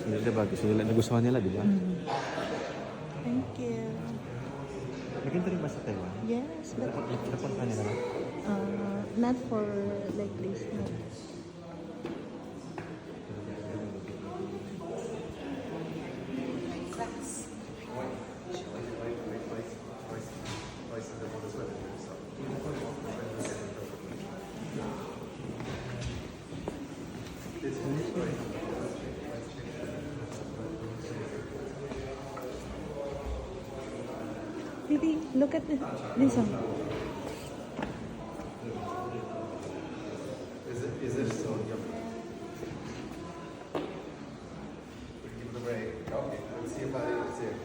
Diba? Gusto nila, nagustuhan nila, di ba? Thank you. Maganda rin ba sa Taiwan? Yes, but Napunta nila ba? not for like this. No. Baby, look at this one. Is it so yummy? Give it a break. Okay, let's see if I see it.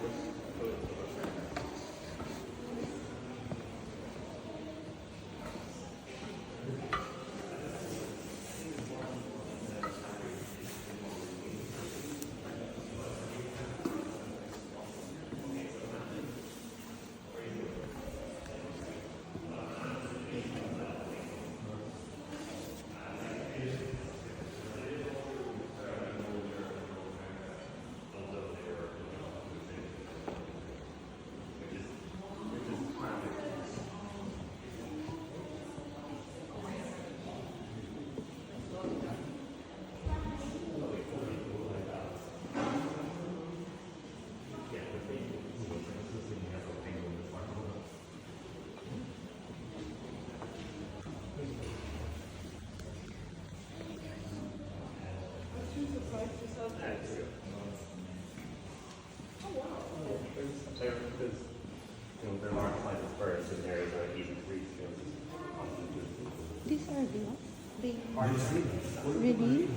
There are plenty of birds and there is an easy to reach. These are the really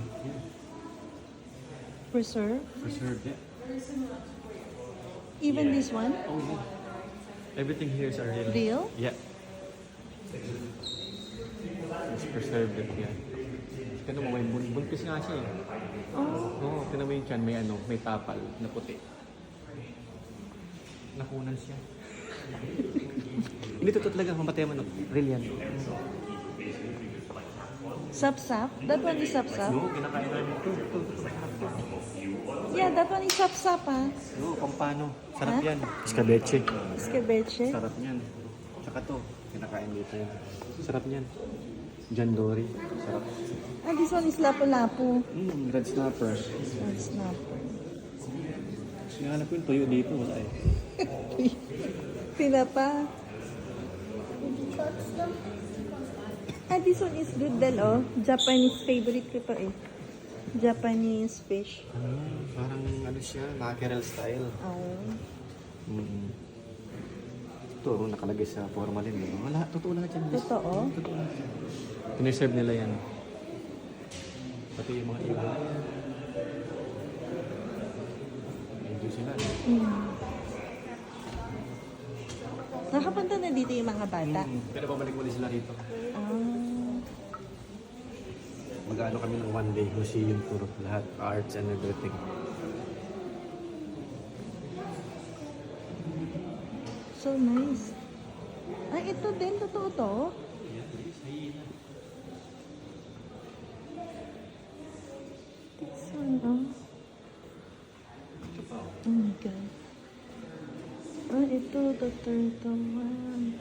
preserved. Preserved, yeah. Even this one, Oh, yeah. Everything here is real. real. Yeah. It's preserved, yeah. Kaya mo, may buntis nga siya eh. Oh, Oo, tinan mo yung tiyan, may ano, may tapal na puti. Nakunan siya. Hindi totoo talaga, mamatay mo, real yan. sap-sap. That one is sap-sap. Oo, kinakain namin ito. Yeah, that one is sap-sap, ah. Oo, pampano. Sarap Ha? yan. Escabeche. Escabeche. Sarap yan. Tsaka to, kinakain dito yan. Sarap yan. Jandori. Sarap. Ah, this one is lapu-lapu. Red snapper. Red snapper. Sinahanap ko yung tuyo dito, wala eh. Pinapa. Ah, this one is good din, oh. Japanese favorite ko to eh. Japanese fish. Parang ano siya, mackerel style. Oh. Ito, nakalagay sa formalin. Wala, totoo lahat yan. Totoo? Totoo lahat. Pineserve nila yan. Pati yung mga iba. Medyo sila. Nakapunta na dito yung mga bata. Pero pabalik muli sila rito. Ah. Mag-ano kami ng one day, museum tour, lahat, arts and everything. So nice. Ay, ito din. Totoo to. This one, oh. Oh my God. Ah, ito, the turtle one.